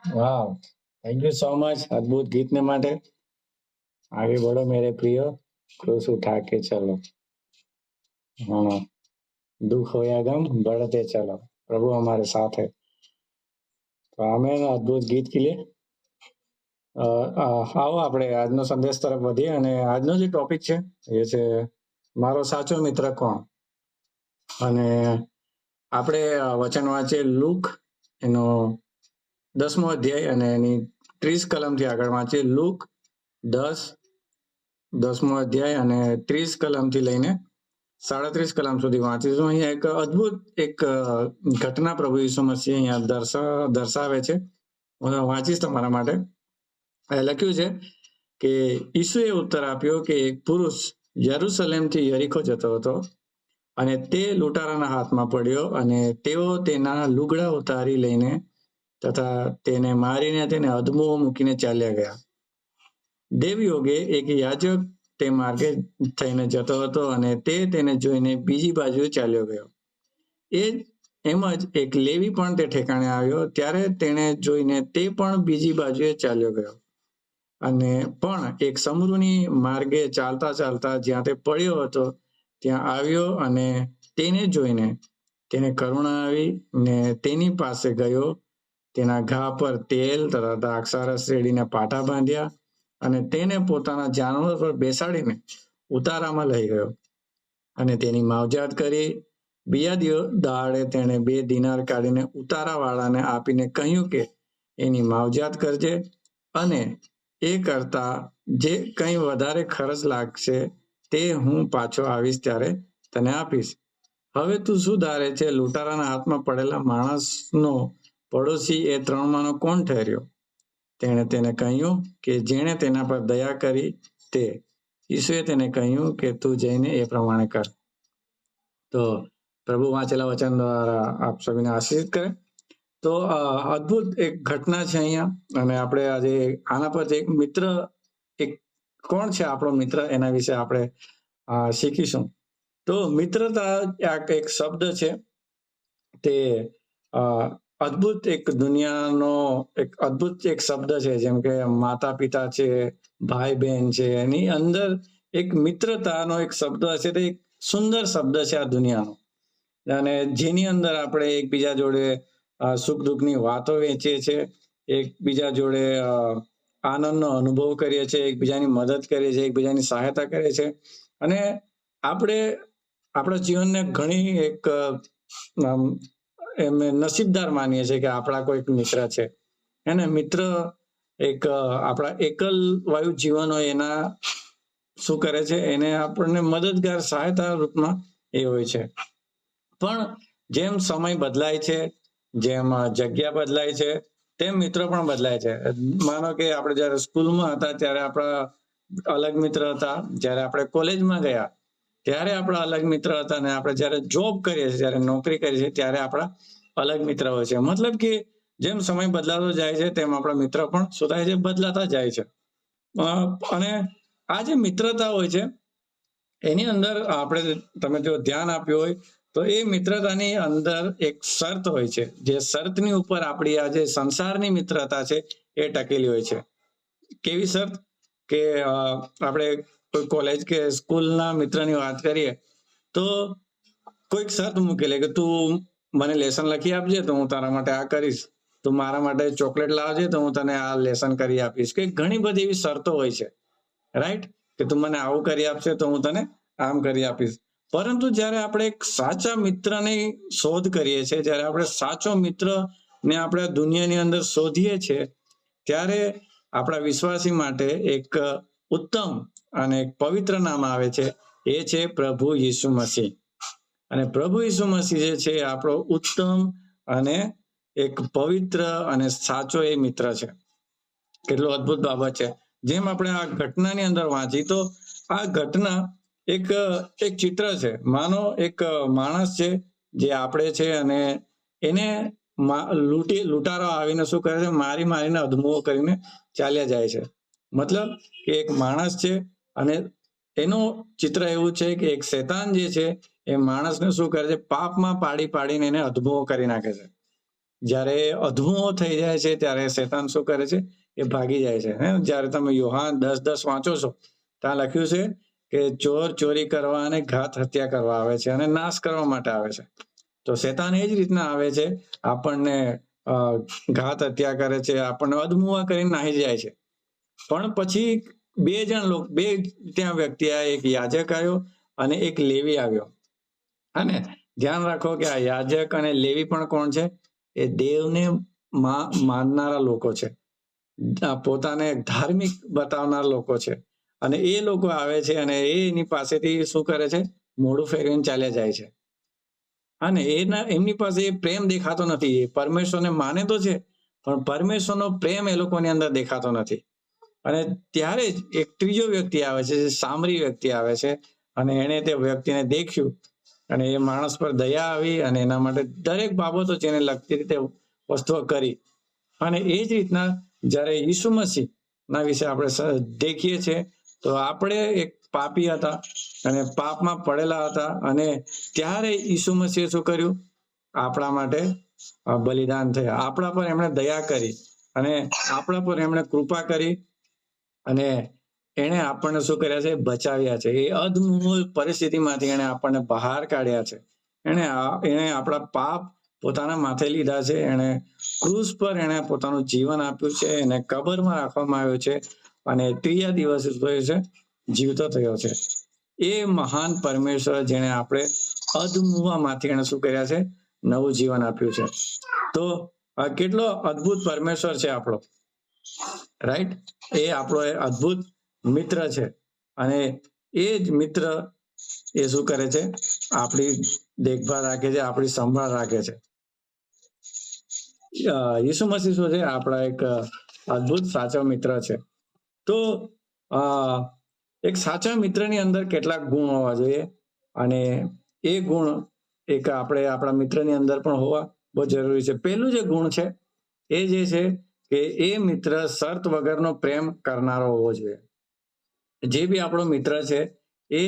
वाह, thank you so much अद्भुत गीत ने માટે। आगे बढ़ो मेरे प्रियो, क्रूस उठा के चलो। हाँ, दुख हो या गम बढ़ते चलो, प्रभु हमारे साथ है। તો આમેન અદ્ભુત ગીત કે લીએ આવો આપણે આજનો સંદેશ તરફ વધીએ અને આજનો જે ટોપિક છે એ છે મારો સાચો મિત્ર કોણ. અને આપણે વચન વાંચીએ લુક એનો 10મો અધ્યાય અને એની 30 કલમથી આગળ વાંચીએ. લુક 10મો અધ્યાય અને 30 કલમથી લઈને 37 કલમ સુધી વાંચીશું. અહીંયા એક અદ્ભુત એક ઘટના પ્રભુ ઈસુ મસીહ અહીંયા દર્શાવે છે. હું વાંચીશ તમારા માટે. લખ્યું છે કે ઈસુએ ઉત્તર આપ્યો કે એક પુરુષ યરુશલેમથી યરીખો જતો હતો અને તે લૂંટારાના હાથમાં પડ્યો અને તેઓ તેના લુગડા ઉતારી લઈને તથા તેને મારીને તેને અધમો મૂકીને ચાલ્યા ગયા. દેવયોગે એક યાજક તે માર્ગે થઈને જતો હતો અને તે તેને જોઈને બીજી બાજુ ચાલ્યો ગયો. એમ જ એક લેવી પણ તે ઠેકાણે આવ્યો, ત્યારે તેને જોઈને તે પણ બીજી બાજુએ ચાલ્યો ગયો. અને પણ એક સમરૂની માર્ગે ચાલતા ચાલતા જ્યાં તે પડ્યો હતો ત્યાં આવ્યો અને તેને જોઈને તેને કરુણા આવી ને તેની પાસે ગયો. તેના ઘા પર તેલ તથા દ્રાક્ષારસ રેડીને પાટા બાંધ્યા અને તેને પોતાના જાનવર પર બેસાડીને ઉતારામાં લઈ ગયો અને તેની માવજાત કરી. બીજા દાડે તેણે 2 દિનાર કાઢીને ઉતારાવાળાને આપીને કહ્યું કે એની માવજાત કરજે અને એ કરતા જે કંઈ વધારે ખર્ચ લાગશે તે હું પાછો આવીશ ત્યારે તને આપીશ. હવે તું શું ધારે છે? લૂંટારાના હાથમાં પડેલા માણસનો પડોશી એ 3માંનો કોણ ઠર્યો? તેણે તેને કહ્યું કે જેણે તેના પર દયા કરી તે. ઈસુએ તેને કહ્યું કે તું જઈને એ પ્રમાણે કર. તો પ્રભુ વાંચેલા વચન દ્વારા આપ સૌને આશીર્વાદ કરે. તો અદ્ભુત એક ઘટના છે અહીંયા. અને આપણે આજે આના પર એક મિત્ર, એક કોણ છે આપણો મિત્ર, એના વિશે આપણે શીખીશું. તો મિત્રતા એક શબ્દ છે, તે અદ્ભુત એક દુનિયાનો એક અદ્ભુત એક શબ્દ છે. જેમ કે માતા પિતા છે, ભાઈ બહેન છે, એની અંદર એક મિત્રતાનો એક શબ્દ છે. તે એક સુંદર શબ્દ છે આ દુનિયાનો, અને જેની અંદર આપણે એકબીજા જોડે સુખ દુઃખની વાતો વેચીએ છીએ, એકબીજા જોડે આનંદનો અનુભવ કરીએ છીએ, એકબીજાની મદદ કરીએ છીએ, એકબીજાની સહાયતા કરીએ છીએ. અને આપણે આપણા જીવનને ઘણી એક એમને નસીબદાર માનીએ છીએ કે આપણા કોઈક મિત્ર છે. એને મિત્ર એક આપણા એકલ વાયુ જીવન હોય એના શું કરે છે, એને આપણને મદદગાર સહાયતા રૂપમાં એ હોય છે. પણ જેમ સમય બદલાય છે, જેમ જગ્યા બદલાય છે, તેમ મિત્રો પણ બદલાય છે. માનો કે આપણે જ્યારે સ્કૂલમાં હતા ત્યારે આપણા અલગ મિત્ર હતા, જ્યારે આપણે કોલેજમાં ગયા ત્યારે આપણા અલગ મિત્ર હતા, અને આપણે જ્યારે જોબ કરીએ છીએ, જ્યારે નોકરી કરીએ છીએ ત્યારે આપણા અલગ મિત્ર હોય છે. મતલબ કે જેમ સમય બદલાતો જાય છે તેમ આપણા મિત્ર પણ શું થાય છે, બદલાતા જાય છે. અને આ જે મિત્રતા હોય છે એની અંદર આપણે તમે જો ધ્યાન આપ્યું હોય તો એ મિત્રતાની અંદર એક શરત હોય છે. જે શરતની ઉપર આપણી આ જે સંસારની મિત્રતા છે એ ટકેલી હોય છે. કેવી શરત? કે આપણે કોઈ કોલેજ કે સ્કૂલના મિત્રની વાત કરીએ તો કોઈક શરત મૂકેલી કે તું મને લેસન લખી આપજે તો હું તારા માટે આ કરીશ, તું મારા માટે ચોકલેટ લાવજે તો હું તને આ લેસન કરી આપીશ. કે ઘણી બધી એવી શરતો હોય છે, રાઈટ? કે તું મને આવું કરી આપશે તો હું તને આમ કરી આપીશ. પરંતુ જ્યારે આપણે એક સાચા મિત્રની શોધ કરીએ છીએ, જ્યારે આપણે સાચો મિત્રને આપણે દુનિયાની અંદર શોધીએ છીએ, ત્યારે આપણા વિશ્વાસી માટે એક ઉત્તમ અને એક પવિત્ર નામ આવે છે. એ છે પ્રભુ ઈસુ મસીહ. અને પ્રભુ ઈસુ મસીહ જે છે આપણો ઉત્તમ અને એક પવિત્ર અને સાચો એ મિત્ર છે. કેટલો અદ્ભુત બાબત છે. જેમ આપણે આ ઘટનાની અંદર વાંચી તો આ ઘટના એક ચિત્ર છે. માનો એક માણસ છે જે આપણે છે, અને એને લૂંટારો આવીને શું કરે છે, મારીને અધમો કરીને ચાલ્યા જાય છે. મતલબ કે એક માણસ છે અને એનું ચિત્ર એવું છે કે એક શૈતાન જે છે એ માણસને શું કરે છે, પાપમાં પાડીને એને અધમો કરી નાખે છે. જ્યારે અધૂરો થઈ જાય છે ત્યારે શેતાન શું કરે છે? એ ભાગી જાય છે. જ્યારે તમે યોહાન 10:10 વાંચો છો, ત્યાં લખ્યું છે કે ચોર ચોરી કરવા અને ઘાત હત્યા કરવા આવે છે અને નાશ કરવા માટે આવે છે. તો શેતાન એ જ રીતના આવે છે, આપણને ઘાત હત્યા કરે છે, આપણને અધમુઆ કરીને નાહી જાય છે. પણ પછી બે ત્યાં વ્યક્તિ આવ્યા, એક યાજક આવ્યો અને એક લેવી આવ્યો. અને ધ્યાન રાખો કે આ યાજક અને લેવી પણ કોણ છે? એ દેવને માનનારા લોકો છે, પોતાને ધાર્મિક બતાવનાર લોકો છે. અને એ લોકો આવે છે અને એની પાસેથી શું કરે છે? મોઢું ફેરવીને ચાલ્યા જાય છે. અને એમની પાસે પ્રેમ દેખાતો નથી. એ પરમેશ્વરને માને તો છે, પણ પરમેશ્વરનો પ્રેમ એ લોકોની અંદર દેખાતો નથી. અને ત્યારે જ એક ત્રીજો વ્યક્તિ આવે છે, સામરી વ્યક્તિ આવે છે, અને એને તે વ્યક્તિને દેખ્યું અને એ માણસ પર દયા આવી અને એના માટે દરેક બાબતો જેને લગતી રીતે વસ્તુઓ કરી. અને એ જ રીતના જ્યારે ઈસુ મસીહ ના વિશે આપણે દેખીએ છીએ, તો આપણે એક પાપી હતા અને પાપમાં પડેલા હતા, અને ત્યારે ઈસુ મસીહે શું કર્યું? આપણા માટે બલિદાન થયા. આપણા પર એમણે દયા કરી અને આપણા પર એમણે કૃપા કરી, અને એને આપણને શું કર્યા છે? બચાવ્યા છે. એ અધમૂળ પરિસ્થિતિમાંથી એને આપણને બહાર કાઢ્યા છે. એને આપણા પાપ પોતાના માથે લીધા છે. એને ક્રૂસ પર એને પોતાનું જીવન આપ્યું છે. એને કબરમાં રાખવામાં આવ્યો છે અને ત્રીજા દિવસે છે જીવતો થયો છે. એ મહાન પરમેશ્વર જેને આપણે અધમુઆમાંથી એને શું કર્યા છે? નવું જીવન આપ્યું છે. તો કેટલો અદ્ભુત પરમેશ્વર છે આપણો, રાઈટ? એ આપણો અદ્ભુત મિત્ર છે, અને એ જ મિત્ર એ શું કરે છે? આપણી દેખભાળ રાખે છે, આપણી સંભાળ રાખે છે. ઈસુ મસીહ શું છે? આપણા એક અદ્ભુત સાચો મિત્ર છે. તો એક સાચા મિત્રની અંદર કેટલાક ગુણ હોવા જોઈએ, અને એ ગુણ એક આપણા મિત્રની અંદર પણ હોવા બહુ જરૂરી છે. પહેલું જે ગુણ છે એ જે છે કે એ મિત્ર શરત વગરનો પ્રેમ કરનારો હોવો જોઈએ. જે બી આપણો મિત્ર છે એ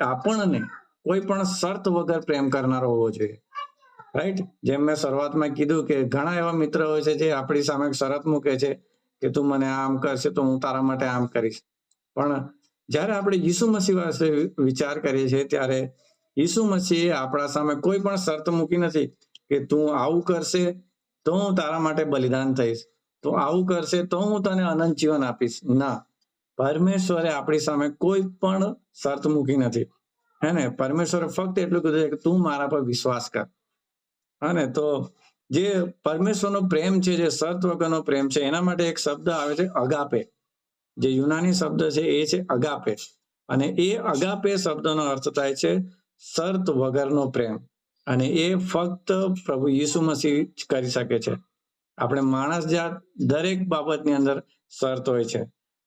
આપણને કોઈ પણ શરત વગર પ્રેમ કરનારો હોવો જોઈએ, રાઈટ? જેમ મેં શરૂઆતમાં કીધું કે ઘણા એવા મિત્ર હોય છે જે આપણી સામે શરત મૂકે છે કે તું મને આમ કરશે તો હું તારા માટે આમ કરીશ. પણ જ્યારે આપણે ઈસુ મસીહ વિશે વિચાર કરીએ છીએ, ત્યારે ઈસુ મસીહે આપણા સામે કોઈ પણ શરત મૂકી નથી કે તું આવું કરશે તો હું તારા માટે બલિદાન થઈશ, તો આવું કરશે તો હું તને અનંત જીવન આપીશ. ના, પરમેશ્વરે આપણી સામે કોઈ પણ શરત મૂકી નથી. હે ને? પરમેશ્વરે ફક્ત એટલું કીધું છે કે તું મારા પર વિશ્વાસ કર. અને તો જે પરમેશ્વરનો પ્રેમ છે, જે શરત વગરનો પ્રેમ છે, એના માટે એક શબ્દ આવે છે અગાપે. જે યુનાની શબ્દ છે એ છે અગાપે, અને એ અગાપે શબ્દનો અર્થ થાય છે શરત વગરનો પ્રેમ. અને એ ફક્ત પ્રભુ ઈસુ મસીહ કરી શકે છે. આપણે માણસ જાત દરેક બાબતની અંદર શરત હોય છે.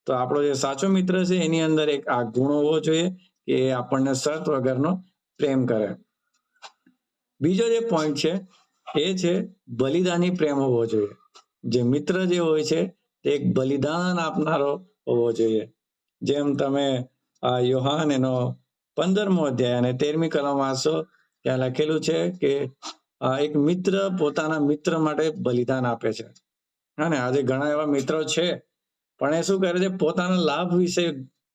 તો આપણો જે સાચો મિત્ર છે એની અંદર એક આ ગુણ હોવો જોઈએ કે એ આપણને શરત વગરનો પ્રેમ કરે. બીજો જે પોઈન્ટ છે એ છે બલિદાની પ્રેમ હોવો જોઈએ. જે મિત્ર જે હોય છે તે એક બલિદાન આપનારો હોવો જોઈએ. જેમ તમે યોહાન એનો 15મો અધ્યાય અને 13મી કલમ વાંચો, ત્યાં લખેલું છે કે એક મિત્ર પોતાના મિત્ર માટે બલિદાન આપે છે. હા ને? આજે ઘણા એવા મિત્રો છે, પણ એ શું કરે છે? પોતાના લાભ વિશે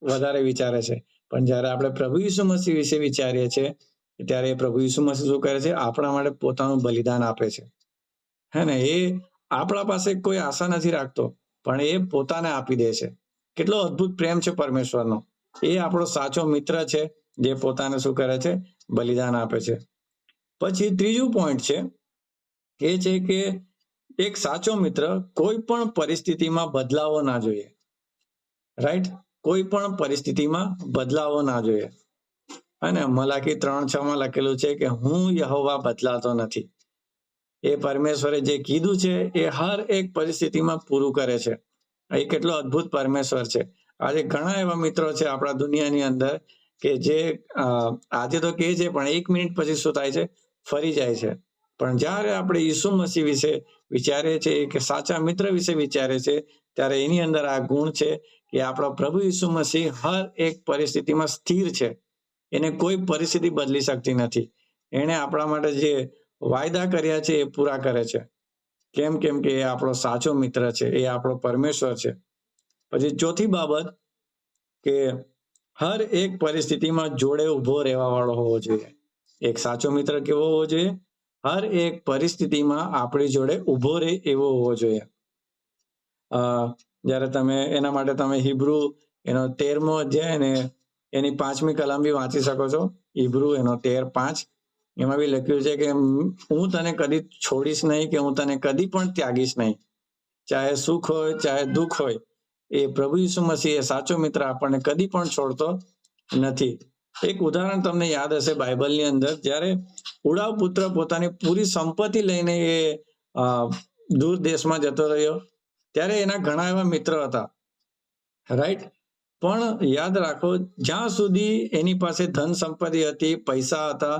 વધારે વિચારે છે. પણ જ્યારે આપણે પ્રભુ ઈસુ મસીહ વિશે વિચારીએ છીએ, ત્યારે પ્રભુ ઈસુ મસીહ શું કરે છે? આપણા માટે પોતાનું બલિદાન આપે છે. હે ને? એ આપણા પાસે કોઈ આશા નથી રાખતો, પણ એ પોતાને આપી દે છે. કેટલો અદ્ભુત પ્રેમ છે પરમેશ્વરનો! એ આપણો સાચો મિત્ર છે જે પોતાને શું કરે છે? બલિદાન આપે છે. પછી ત્રીજું પોઈન્ટ છે એ છે કે એક સાચો મિત્ર કોઈ પણ પરિસ્થિતિમાં બદલાવો ના જોઈએ, રાઈટ? કોઈ પણ પરિસ્થિતિમાં બદલાવો ના જોઈએ. અને મલાકી 3:6 લખેલું છે કે હું યહોવા બદલાતો નથી. એ પરમેશ્વરે જે કીધું છે એ હર એક પરિસ્થિતિમાં પૂરું કરે છે. એ કેટલો અદ્ભુત પરમેશ્વર છે. આજે ઘણા એવા મિત્રો છે આપણા દુનિયાની અંદર કે જે આજે તો કહે છે, પણ 1 મિનિટ પછી શું થાય છે? ફરી જાય છે. પણ જ્યારે આપણે ઈસુ મસીહ વિશે વિચારીએ છીએ, કે સાચા મિત્ર વિશે વિચારે છે, ત્યારે એની અંદર આ ગુણ છે કે આપણો પ્રભુ ઈસુ મસીહ હર એક પરિસ્થિતિમાં સ્થિર છે. એને કોઈ પરિસ્થિતિ બદલી શકતી નથી. એને આપણા માટે જે વાયદા કર્યા છે એ પૂરા કરે છે. કેમ કે એ આપણો સાચો મિત્ર છે, એ આપણો પરમેશ્વર છે. પછી ચોથી બાબત કે હર એક પરિસ્થિતિમાં જોડે ઊભો રહેવા વાળો હોવો જોઈએ. એક સાચો મિત્ર કેવો હોવો જોઈએ? હર એક પરિસ્થિતિમાં આપણી જોડે ઊભો રહે એવો હોવો જોઈએ. જ્યારે તમે એના માટે તમે હિબ્રુ એનો 13મો અધ્યાય ને એની 5મી કલમ બી વાંચી શકો છો. હિબ્રુ એનો 13:5 એમાં બી લખ્યું છે કે હું તને કદી છોડીશ નહીં, કે હું તને કદી પણ ત્યાગીશ નહીં. ચાહે સુખ હોય ચાહે દુઃખ હોય, એ પ્રભુ ઈસુ મસીહ એ સાચો મિત્ર આપણને કદી પણ છોડતો નથી. એક ઉદાહરણ તમને યાદ હશે બાઇબલની અંદર, જ્યારે ઉડાવ પુત્ર પોતાની પૂરી સંપત્તિ લઈને એ દૂર દેશમાં જતો રહ્યો, ત્યારે એના ઘણા એવા મિત્ર હતા, રાઈટ? પણ યાદ રાખો, જ્યાં સુધી એની પાસે ધન સંપત્તિ હતી, પૈસા હતા,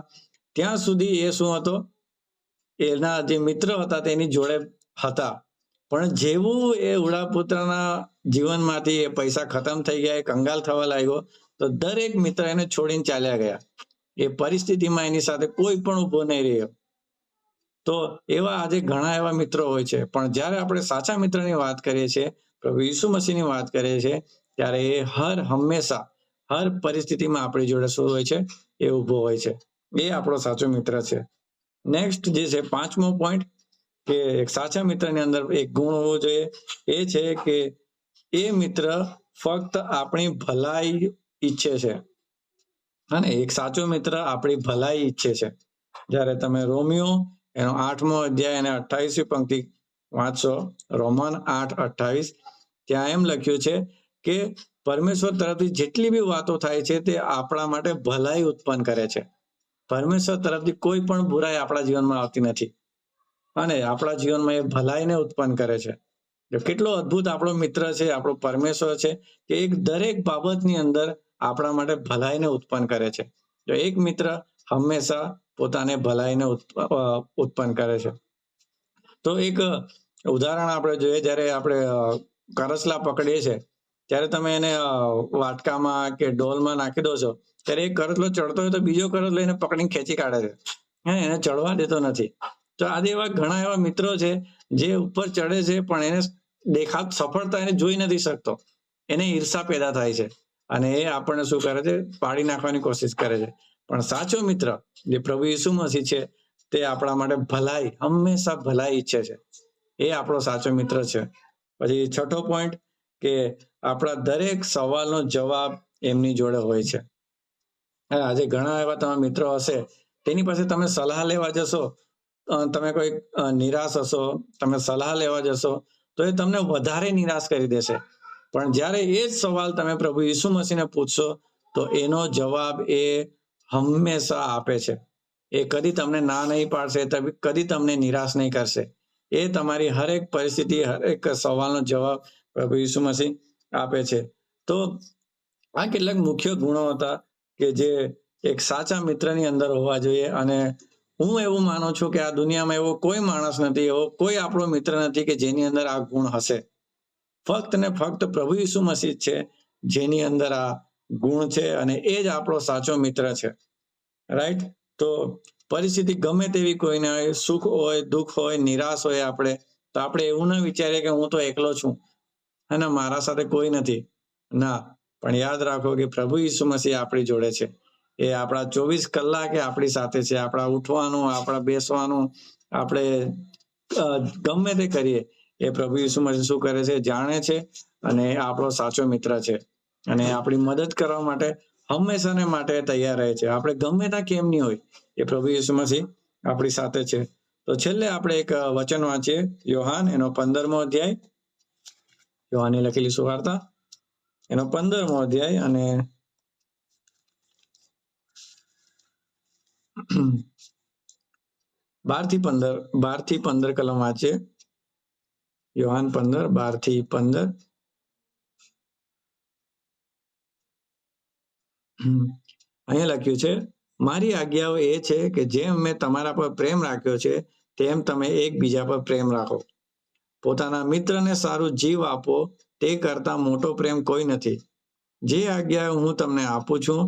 ત્યાં સુધી એ શું હતો? એના જે મિત્ર હતા તેની જોડે હતા. પણ જેવું એ ઉડાપુત્રના જીવનમાંથી એ પૈસા ખતમ થઈ ગયા, એ કંગાલ થવા લાગ્યો, તો દરેક મિત્ર એને છોડીને ચાલ્યા ગયા. એ પરિસ્થિતિમાં એની સાથે કોઈ પણ ઊભો નહીં રહ્યો. તો એવા આજે ઘણા એવા મિત્રો હોય છે, પણ જ્યારે આપણે સાચા મિત્રની વાત કરીએ છીએ, પ્રભુ ઈસુ મસીહની વાત કરીએ છીએ, ત્યારે એ હંમેશા હર પરિસ્થિતિમાં આપણી જોડે શું હોય છે? એ ઊભો હોય છે. એ આપણો સાચો મિત્ર છે. નેક્સ્ટ જે છે 5મો પોઈન્ટ, કે એક સાચા મિત્રની અંદર એક ગુણ હોવો જોઈએ, એ છે કે એ મિત્ર ફક્ત આપણી ભલાઈ ઈચ્છે છે. અને એક સાચો મિત્ર આપણી ભલાઈ ઈચ્છે છે. જ્યારે તમે રોમિયો એનો 8મો અધ્યાય અને 28મી પંક્તિ વાંચશો, રોમન 8:28, ત્યાં એમ લખ્યું છે કે પરમેશ્વર તરફથી જેટલી બી વાતો થાય છે તે આપણા માટે ભલાઈ ઉત્પન્ન કરે છે. પરમેશ્વર તરફથી કોઈ પણ બુરાઈ આપણા જીવનમાં આવતી નથી, અને આપણા જીવનમાં એ ભલાઈને ઉત્પન્ન કરે છે. કેટલો અદ્ભુત આપણો મિત્ર છે, આપણો પરમેશ્વર છે, કે એક દરેક બાબતની અંદર આપણા માટે ભલાઈને ઉત્પન્ન કરે છે. તો એક મિત્ર હંમેશા પોતાને ભલાઈને ઉત્પન્ન કરે છે. તો એક ઉદાહરણ આપણે જોઈએ, જ્યારે આપણે કરસલા પકડીએ છીએ, ત્યારે તમે એને વાટકામાં કે ડોલમાં નાખી દો છો, ત્યારે એક કરસલો ચડતો હોય તો બીજો કરસલો એને પકડીને ખેંચી કાઢે છે, એને ચડવા દેતો નથી. તો આજે એવા ઘણા એવા મિત્રો છે જે ઉપર ચડે છે, પણ એને સફળતા એને જોઈ નથી શકતો, એને ઈર્ષા પેદા થાય છે, અને એ આપણને શું કરે છે? પાડી નાખવાની કોશિશ કરે છે. પણ સાચો મિત્ર જે પ્રભુ ઈસુ મસીહ છે, તે આપણા માટે ભલાઈ, હંમેશા ભલાઈ ઈચ્છે છે. એ આપણો સાચો મિત્ર છે. પછી 6થો પોઈન્ટ, કે આપણા દરેક સવાલનો જવાબ એમની જોડે હોય છે. આજે ઘણા એવા તમારા મિત્રો હશે, તેની પાસે તમે સલાહ લેવા જશો, તમે કોઈ નિરાશ હશો, તમે સલાહ લેવા જશો, તો એ તમને વધારે નિરાશ કરી દેશે. પણ જ્યારે એ જ સવાલ તમે પ્રભુ ઈસુ મસીહને પૂછશો, તો એનો જવાબ એ હંમેશા આપે છે. એ કદી તમને ના નહીં પાડશે, કદી તમને નિરાશ નહીં કરશે. એ તમારી હરેક પરિસ્થિતિ, હરેક સવાલનો જવાબ પ્રભુ ઈસુ મસીહ આપે છે. તો આ કેટલાક મુખ્ય ગુણો હતા કે જે એક સાચા મિત્રની અંદર હોવા જોઈએ. અને હું એવું માનું છું કે આ દુનિયામાં એવો કોઈ માણસ નથી, એવો કોઈ આપણો મિત્ર નથી કે જેની અંદર આ ગુણ હશે. ફક્ત ને ફક્ત પ્રભુ ઈસુ મસીહ છે જેની અંદર આ ગુણ છે, અને એ જ આપણો સાચો મિત્ર છે. રાઈટ? તો પરિસ્થિતિ ગમે તેવી કોઈને હોય, સુખ હોય, દુઃખ હોય, નિરાશ હોય, તો આપણે એવું ના વિચારીએ કે હું તો એકલો છું અને મારા સાથે કોઈ નથી. ના, પણ યાદ રાખો કે પ્રભુ ઈસુ મસીહ આપણી જોડે છે. એ આપણા 24 કલાકે આપણી સાથે છે. આપણા ઉઠવાનું, આપણા બેસવાનું, આપણે ગમે તે કરીએ, એ પ્રભુ ઈસુ મસીહ શું કરે છે? જાણે છે, અને આપણો સાચો મિત્ર છે, અને આપણી મદદ કરવા માટે હંમેશાને માટે તૈયાર રહે છે. આપણે ગમે ત્યાં કેમ નહીં હોય, એ પ્રભુ ઈસુ મસીહ આપણી સાથે છે. તો છેલ્લે આપણે એક વચન વાંચીએ, યોહાન એનો 15મો અધ્યાય, યોહાનની લખેલી સુવાર્તા એનો 15મો અધ્યાય અને 12-15 કલમ વાંચીએ. યોહાન 15:12-15. અહીંયા લખ્યું છે, મારી આજ્ઞાઓ એ છે કે જેમ મેં તમારા પર પ્રેમ રાખ્યો છે, તેમ તમે એકબીજા પર પ્રેમ રાખો. પોતાના મિત્રને સારું જીવ આપો, તે કરતા મોટો પ્રેમ કોઈ નથી. જે આજ્ઞા હું તમને આપું છું,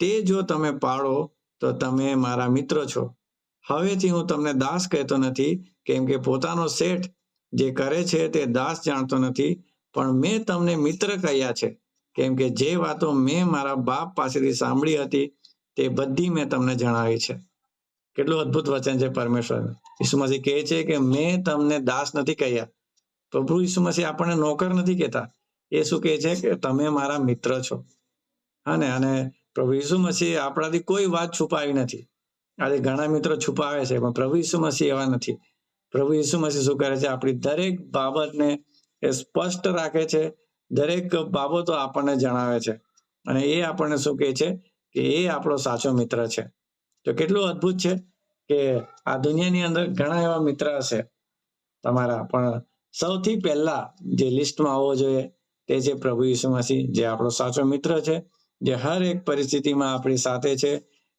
તે જો તમે પાળો, તો તમે મારા મિત્રો છો. હવેથી હું તમને દાસ કહેતો નથી, કેમ કે પોતાનો શેઠ જે કરે છે તે દાસ જાણતો નથી, પણ મેં તમને મિત્ર કહ્યા છે, કેમ કે જે વાતો મેં મારા બાપ પાસેથી સાંભળી હતી તે બધી મેં તમને જણાવી છે. કેટલું અદ્ભુત વચન છે પરમેશ્વર. ઈસુ મસીહ કહે છે કે મેં તમને દાસ નથી કહ્યા. પ્રભુ ઈસુ મસીહ આપણને નોકર નથી કહેતા. એ શું કહે છે કે તમે મારા મિત્ર છો. હા ને, અને પ્રભુ ઈસુ મસીહ આપણાથી કોઈ વાત છુપાવી નથી. આજે ઘણા મિત્રો છુપાવે છે, પણ પ્રભુ ઈસુ મસીહ એવા નથી. પ્રભુ ઈસુ મસીહ શું કરે છે, આપણી દરેક બાબતને એ સ્પષ્ટ રાખે છે, દરેક બાબતો આપણને જણાવે છે, અને એ આપણને શું કહે છે કે એ આપણો સાચો મિત્ર છે. તો કેટલું અદ્ભુત છે કે આ દુનિયાની અંદર ઘણા એવા મિત્ર હશે તમારા, પણ સૌથી પહેલા જે લિસ્ટમાં આવવો જોઈએ તે છે પ્રભુ ઈસુ મસીહ, જે આપણો સાચો મિત્ર છે, જે હર એક પરિસ્થિતિમાં આપણી સાથે છે.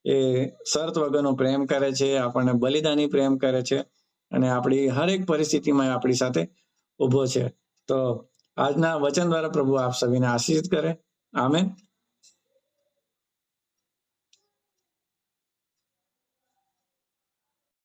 એ શરત વગરનો પ્રેમ કરે છે, આપણને બલિદાની પ્રેમ કરે છે, અને આપણી હરેક પરિસ્થિતિમાં આપણી સાથે ઊભો છે. તો આજના વચન દ્વારા પ્રભુ આપ સભીને આશીષિત કરે. આમેન.